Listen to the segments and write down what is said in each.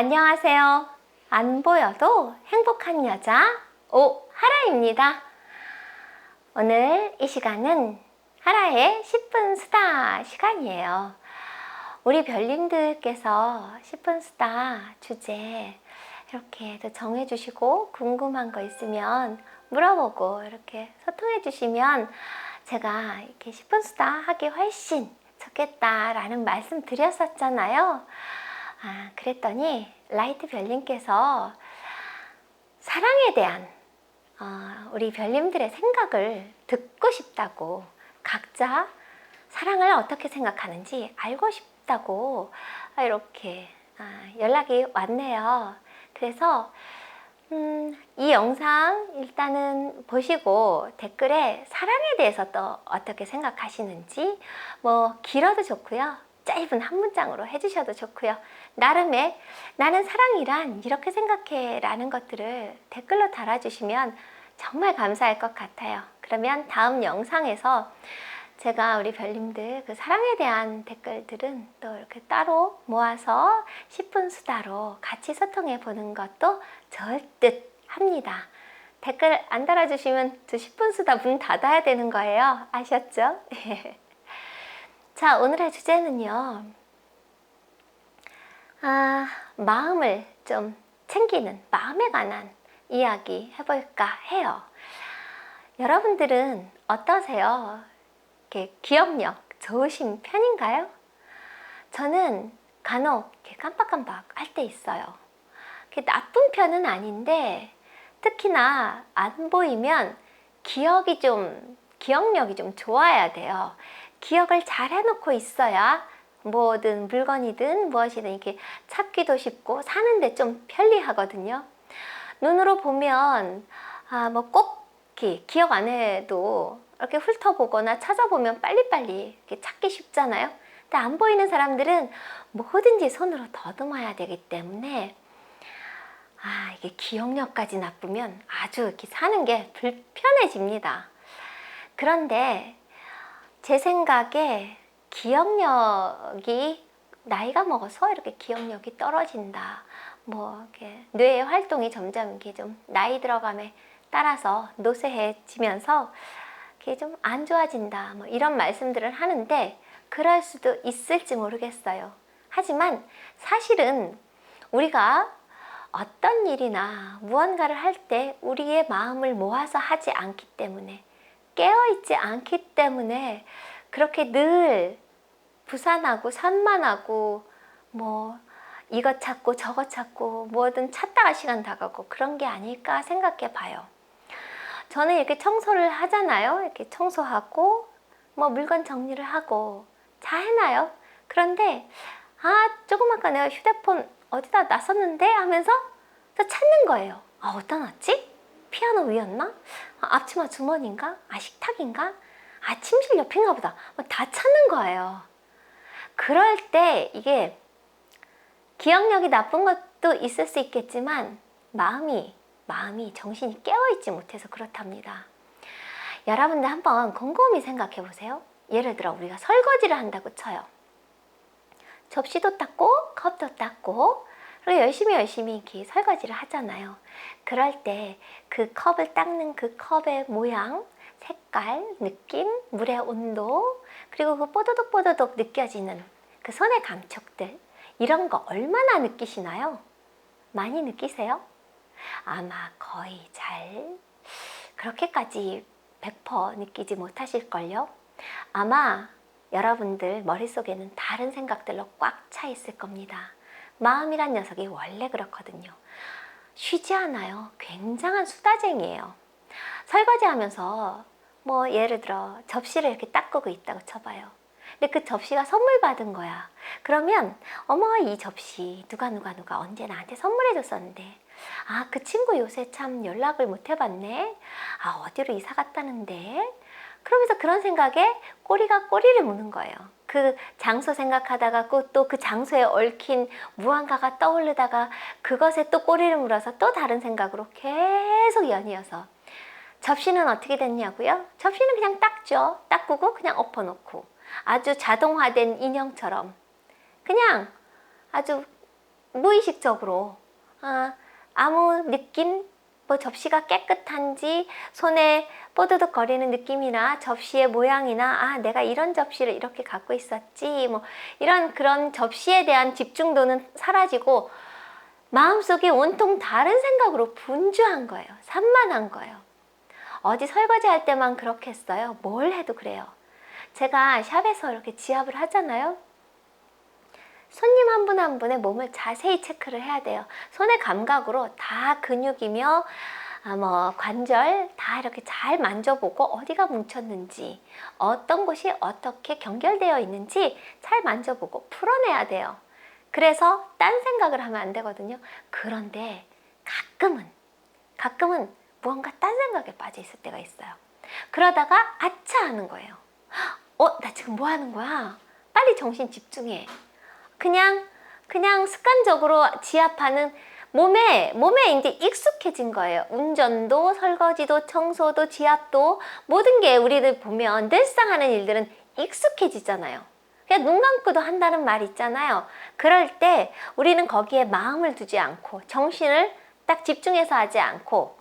안녕하세요. 안 보여도 행복한 여자 오하라입니다. 오늘 이 시간은 하라의 10분 수다 시간이에요. 우리 별님들께서 10분 수다 주제 이렇게 정해주시고 궁금한 거 있으면 물어보고 이렇게 소통해 주시면 제가 이렇게 10분 수다 하기 훨씬 좋겠다라는 말씀 드렸었잖아요. 그랬더니 라이트 별님께서 사랑에 대한 우리 별님들의 생각을 듣고 싶다고, 각자 사랑을 어떻게 생각하는지 알고 싶다고 이렇게 연락이 왔네요. 그래서 이 영상 일단은 보시고 댓글에 사랑에 대해서 또 어떻게 생각하시는지, 뭐 길어도 좋고요, 짧은 한 문장으로 해주셔도 좋고요, 나름의 나는 사랑이란 이렇게 생각해 라는 것들을 댓글로 달아주시면 정말 감사할 것 같아요. 그러면 다음 영상에서 제가 우리 별님들 그 사랑에 대한 댓글들은 또 이렇게 따로 모아서 10분 수다로 같이 소통해 보는 것도 좋을 듯 합니다. 댓글 안 달아주시면 10분 수다 문 닫아야 되는 거예요. 아셨죠? 자, 오늘의 주제는요, 마음을 좀 챙기는, 마음에 관한 이야기 해볼까 해요. 여러분들은 어떠세요? 이렇게 기억력 좋으신 편인가요? 저는 간혹 이렇게 깜빡깜빡 할 때 있어요. 나쁜 편은 아닌데 특히나 안 보이면 기억력이 좀 좋아야 돼요. 기억을 잘 해놓고 있어야 뭐든 물건이든 무엇이든 이렇게 찾기도 쉽고 사는데 좀 편리하거든요. 눈으로 보면 뭐 꼭 기억 안 해도 이렇게 훑어보거나 찾아보면 빨리빨리 이렇게 찾기 쉽잖아요. 근데 안 보이는 사람들은 뭐든지 손으로 더듬어야 되기 때문에 이게 기억력까지 나쁘면 아주 이렇게 사는 게 불편해집니다. 그런데 제 생각에 기억력이 나이가 먹어서 이렇게 기억력이 떨어진다, 뭐 이렇게 뇌의 활동이 점점 이렇게 좀 나이 들어감에 따라서 노쇠해지면서 이게 좀 안 좋아진다, 뭐 이런 말씀들을 하는데 그럴 수도 있을지 모르겠어요. 하지만 사실은 우리가 어떤 일이나 무언가를 할 때 우리의 마음을 모아서 하지 않기 때문에, 깨어있지 않기 때문에 그렇게 늘 부산하고 산만하고 뭐 이것 찾고 저것 찾고 뭐든 찾다가 시간 다 가고 그런 게 아닐까 생각해 봐요. 저는 이렇게 청소를 하잖아요. 이렇게 청소하고 뭐 물건 정리를 하고 다 해놔요. 그런데 조금 아까 내가 휴대폰 어디다 놨었는데 하면서 또 찾는 거예요. 어디다 놨지? 피아노 위였나? 앞치마 주머니인가? 식탁인가? 침실 옆인가 보다. 다 찾는 거예요. 그럴 때 이게 기억력이 나쁜 것도 있을 수 있겠지만 마음이 정신이 깨어있지 못해서 그렇답니다. 여러분들 한번 곰곰이 생각해 보세요. 예를 들어 우리가 설거지를 한다고 쳐요. 접시도 닦고 컵도 닦고 그리고 열심히 이렇게 설거지를 하잖아요. 그럴 때 그 컵을 닦는 그 컵의 모양, 색깔, 느낌, 물의 온도, 그리고 그 뽀드득 느껴지는 그 손의 감촉들, 이런 거 얼마나 느끼시나요? 많이 느끼세요? 아마 거의 잘 그렇게까지 100% 느끼지 못하실걸요? 아마 여러분들 머릿속에는 다른 생각들로 꽉 차 있을 겁니다. 마음이란 녀석이 원래 그렇거든요. 쉬지 않아요. 굉장한 수다쟁이에요. 설거지하면서 뭐 예를 들어 접시를 이렇게 닦고 있다고 쳐봐요. 근데 그 접시가 선물 받은 거야. 그러면 어머, 이 접시 누가 언제 나한테 선물해 줬었는데, 그 친구 요새 참 연락을 못 해봤네, 어디로 이사 갔다는데, 그러면서 그런 생각에 꼬리가 꼬리를 무는 거예요. 그 장소 생각하다가 또 그 장소에 얽힌 무언가가 떠오르다가 그것에 또 꼬리를 물어서 또 다른 생각으로 계속 연이어서 접시는 어떻게 됐냐고요? 접시는 그냥 닦죠. 닦고 그냥 엎어놓고 아주 자동화된 인형처럼 그냥 아주 무의식적으로 아무 느낌, 뭐 접시가 깨끗한지 손에 뽀드득거리는 느낌이나 접시의 모양이나 내가 이런 접시를 이렇게 갖고 있었지, 뭐 이런 그런 접시에 대한 집중도는 사라지고 마음속이 온통 다른 생각으로 분주한 거예요. 산만한 거예요. 어디 설거지할 때만 그렇게 했어요? 뭘 해도 그래요. 제가 샵에서 이렇게 지압을 하잖아요. 손님 한 분 한 분의 몸을 자세히 체크를 해야 돼요. 손의 감각으로 다 근육이며 뭐 관절 다 이렇게 잘 만져보고 어디가 뭉쳤는지, 어떤 곳이 어떻게 연결되어 있는지 잘 만져보고 풀어내야 돼요. 그래서 딴 생각을 하면 안 되거든요. 그런데 가끔은 무언가 딴 생각에 빠져 있을 때가 있어요. 그러다가 아차 하는 거예요. 나 지금 뭐 하는 거야? 빨리 정신 집중해. 그냥 습관적으로 지압하는 몸에 이제 익숙해진 거예요. 운전도, 설거지도, 청소도, 지압도, 모든 게 우리들 보면 늘상 하는 일들은 익숙해지잖아요. 그냥 눈 감고도 한다는 말 있잖아요. 그럴 때 우리는 거기에 마음을 두지 않고 정신을 딱 집중해서 하지 않고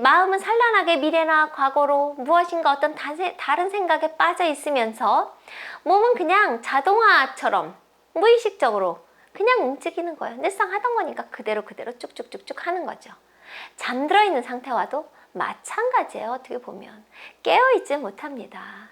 마음은 산란하게 미래나 과거로 무엇인가 어떤 다른 생각에 빠져 있으면서 몸은 그냥 자동화처럼 무의식적으로 그냥 움직이는 거예요. 늘상 하던 거니까 그대로 쭉쭉쭉쭉 하는 거죠. 잠들어 있는 상태와도 마찬가지예요. 어떻게 보면 깨어있지 못합니다.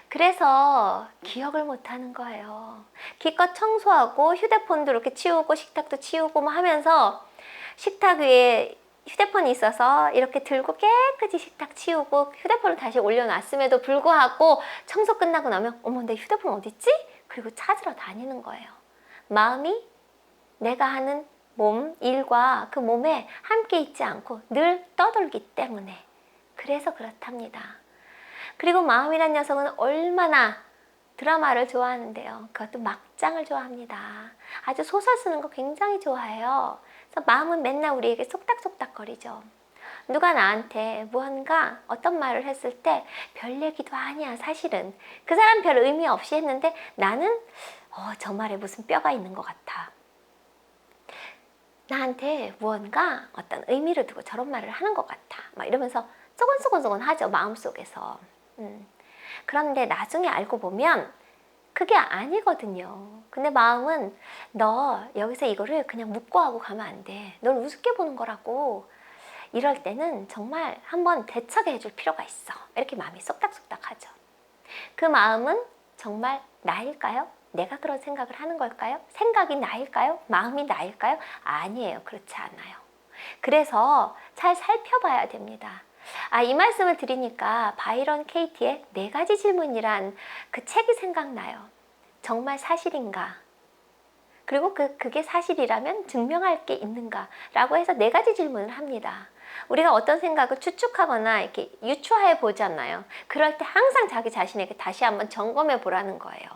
그래서 기억을 못하는 거예요. 기껏 청소하고 휴대폰도 이렇게 치우고 식탁도 치우고 뭐 하면서 식탁 위에 휴대폰이 있어서 이렇게 들고 깨끗이 식탁 치우고 휴대폰을 다시 올려놨음에도 불구하고 청소 끝나고 나면 어머 내 휴대폰 어딨지? 그리고 찾으러 다니는 거예요. 마음이 내가 하는 몸, 일과 그 몸에 함께 있지 않고 늘 떠돌기 때문에 그래서 그렇답니다. 그리고 마음이란 녀석은 얼마나 드라마를 좋아하는데요. 그것도 막장을 좋아합니다. 아주 소설 쓰는 거 굉장히 좋아해요. 그래서 마음은 맨날 우리에게 속닥속닥거리죠. 누가 나한테 무언가 어떤 말을 했을 때 별 얘기도 아니야 사실은. 그 사람 별 의미 없이 했는데 나는 저 말에 무슨 뼈가 있는 것 같아. 나한테 무언가 어떤 의미를 두고 저런 말을 하는 것 같아. 막 이러면서 쏘곤쏘곤 하죠 마음속에서. 그런데 나중에 알고 보면 그게 아니거든요. 근데 마음은 너 여기서 이거를 그냥 묵고하고 가면 안 돼. 널 우습게 보는 거라고. 이럴 때는 정말 한번 대처해 줄 필요가 있어. 이렇게 마음이 쏙닥쏙닥 하죠. 그 마음은 정말 나일까요? 내가 그런 생각을 하는 걸까요? 생각이 나일까요? 마음이 나일까요? 아니에요. 그렇지 않아요. 그래서 잘 살펴봐야 됩니다. 이 말씀을 드리니까 바이런 케이티의 4가지 질문이란 그 책이 생각나요. 정말 사실인가? 그리고 그게 사실이라면 증명할 게 있는가? 라고 해서 4가지 질문을 합니다. 우리가 어떤 생각을 추측하거나 이렇게 유추해 보잖아요. 그럴 때 항상 자기 자신에게 다시 한번 점검해 보라는 거예요.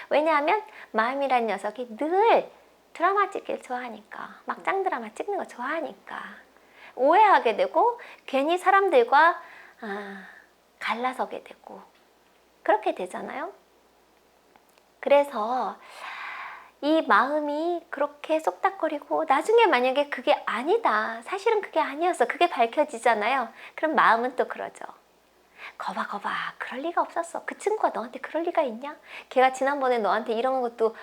왜냐하면 마음이란 녀석이 늘 드라마 찍기를 좋아하니까, 막장 드라마 찍는 거 좋아하니까 오해하게 되고 괜히 사람들과 갈라서게 되고 그렇게 되잖아요. 그래서 이 마음이 그렇게 쏙닥거리고 나중에 만약에 그게 아니다, 사실은 그게 아니었어, 그게 밝혀지잖아요. 그럼 마음은 또 그러죠. 거봐 그럴 리가 없었어. 그 친구가 너한테 그럴 리가 있냐? 걔가 지난번에 너한테 이런 것도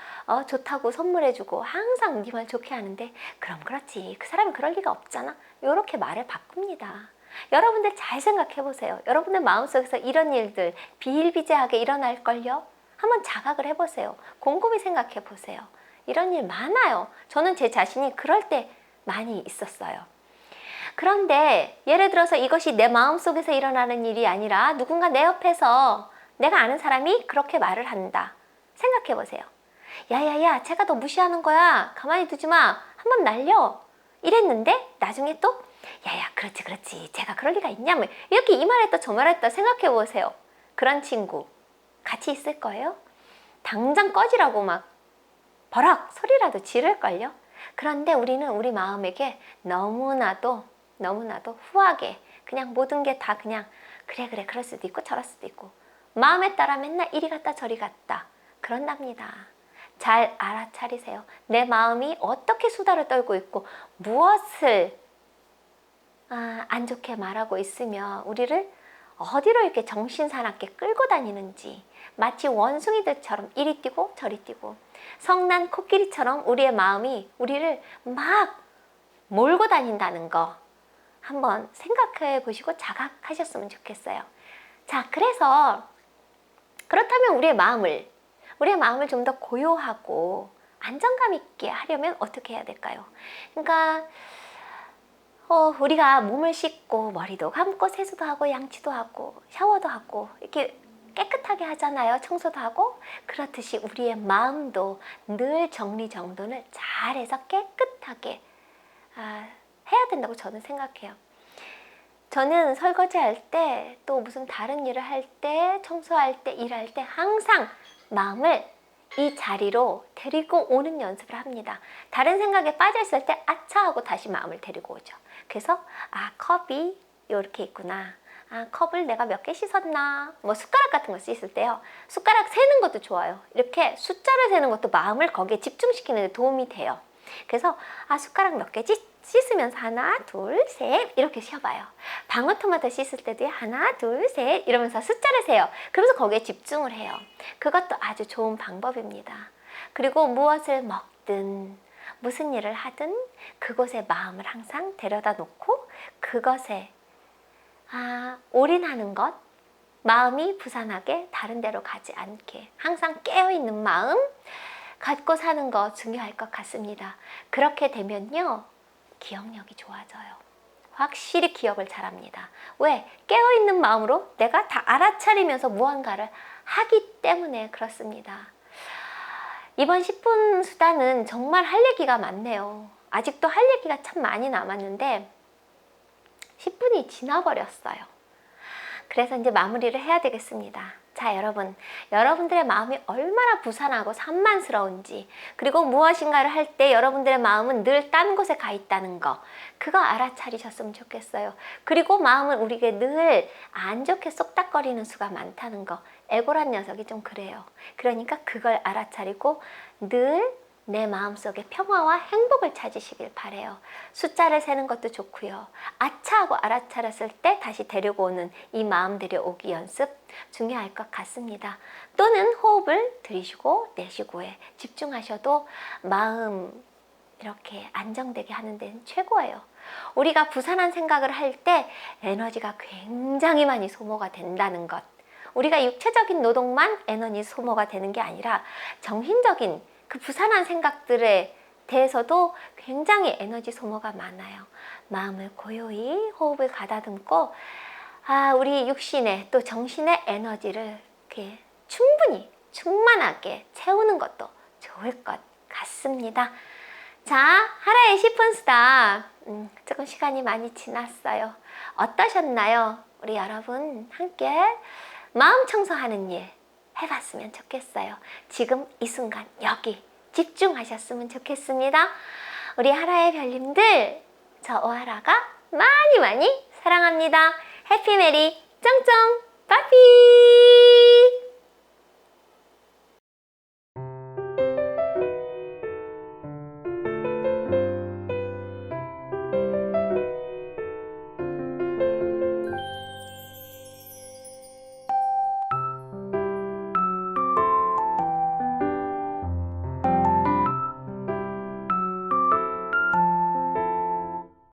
좋다고 선물해주고 항상 네 말 좋게 하는데 그럼 그렇지 그 사람이 그럴 리가 없잖아. 이렇게 말을 바꿉니다. 여러분들 잘 생각해 보세요. 여러분들 마음속에서 이런 일들 비일비재하게 일어날걸요? 한번 자각을 해보세요. 곰곰이 생각해 보세요. 이런 일 많아요. 저는 제 자신이 그럴 때 많이 있었어요. 그런데 예를 들어서 이것이 내 마음속에서 일어나는 일이 아니라 누군가 내 옆에서 내가 아는 사람이 그렇게 말을 한다. 생각해 보세요. 야야야, 쟤가 너 무시하는 거야. 가만히 두지 마. 한번 날려. 이랬는데 나중에 또 야야, 그렇지. 쟤가 그럴 리가 있냐? 뭐 이렇게 이 말했다 저 말했다 생각해 보세요. 그런 친구 같이 있을 거예요? 당장 꺼지라고 막 버럭 소리라도 지를걸요? 그런데 우리는 우리 마음에게 너무나도 후하게 그냥 모든 게 다 그냥 그래 그럴 수도 있고 저럴 수도 있고 마음에 따라 맨날 이리 갔다 저리 갔다 그런답니다. 잘 알아차리세요. 내 마음이 어떻게 수다를 떨고 있고 무엇을 안 좋게 말하고 있으며 우리를 어디로 이렇게 정신사납게 끌고 다니는지, 마치 원숭이들처럼 이리 뛰고 저리 뛰고 성난 코끼리처럼 우리의 마음이 우리를 막 몰고 다닌다는 거 한번 생각해 보시고 자각하셨으면 좋겠어요. 자, 그래서 그렇다면 우리의 마음을 좀 더 고요하고 안정감 있게 하려면 어떻게 해야 될까요? 그러니까 우리가 몸을 씻고 머리도 감고 세수도 하고 양치도 하고 샤워도 하고 이렇게 깨끗하게 하잖아요. 청소도 하고. 그렇듯이 우리의 마음도 늘 정리정돈을 잘해서 깨끗하게 해야 된다고 저는 생각해요. 저는 설거지할 때, 또 무슨 다른 일을 할 때, 청소할 때, 일할 때 항상 마음을 이 자리로 데리고 오는 연습을 합니다. 다른 생각에 빠져 있을 때 아차 하고 다시 마음을 데리고 오죠. 그래서 컵이 이렇게 있구나. 컵을 내가 몇 개 씻었나. 뭐 숟가락 같은 거 씻을 때요. 숟가락 세는 것도 좋아요. 이렇게 숫자를 세는 것도 마음을 거기에 집중시키는 데 도움이 돼요. 그래서 숟가락 몇 개 씻으면서 하나, 둘, 셋 이렇게 쉬어봐요. 방울토마토 씻을 때도 하나, 둘, 셋 이러면서 숫자를 세요. 그러면서 거기에 집중을 해요. 그것도 아주 좋은 방법입니다. 그리고 무엇을 먹든 무슨 일을 하든 그곳에 마음을 항상 데려다 놓고 그것에 올인하는 것, 마음이 부산하게 다른 데로 가지 않게 항상 깨어있는 마음 갖고 사는 거 중요할 것 같습니다. 그렇게 되면요, 기억력이 좋아져요. 확실히 기억을 잘합니다. 왜? 깨어있는 마음으로 내가 다 알아차리면서 무언가를 하기 때문에 그렇습니다. 이번 10분 수다는 정말 할 얘기가 많네요. 아직도 할 얘기가 참 많이 남았는데 10분이 지나버렸어요. 그래서 이제 마무리를 해야 되겠습니다. 자, 여러분들의 마음이 얼마나 부산하고 산만스러운지, 그리고 무엇인가를 할 때 여러분들의 마음은 늘 딴 곳에 가 있다는 거, 그거 알아차리셨으면 좋겠어요. 그리고 마음은 우리에게 늘 안 좋게 쏙닥거리는 수가 많다는 거, 에고란 녀석이 좀 그래요. 그러니까 그걸 알아차리고 늘 내 마음속에 평화와 행복을 찾으시길 바래요. 숫자를 세는 것도 좋고요. 아차하고 알아차렸을 때 다시 데리고 오는 이 마음 들여오기 연습 중요할 것 같습니다. 또는 호흡을 들이쉬고 내쉬고에 집중하셔도 마음 이렇게 안정되게 하는 데는 최고예요. 우리가 부산한 생각을 할 때 에너지가 굉장히 많이 소모가 된다는 것. 우리가 육체적인 노동만 에너지 소모가 되는 게 아니라 정신적인 그 부산한 생각들에 대해서도 굉장히 에너지 소모가 많아요. 마음을 고요히 호흡을 가다듬고 우리 육신의 또 정신의 에너지를 이렇게 충분히 충만하게 채우는 것도 좋을 것 같습니다. 자, 하라의 10분 수다 조금 시간이 많이 지났어요. 어떠셨나요? 우리 여러분 함께 마음 청소하는 일 해봤으면 좋겠어요. 지금 이 순간 여기 집중하셨으면 좋겠습니다. 우리 하라의 별님들, 저 오하라가 많이 많이 사랑합니다. 해피 메리 쩡쩡 빠삐.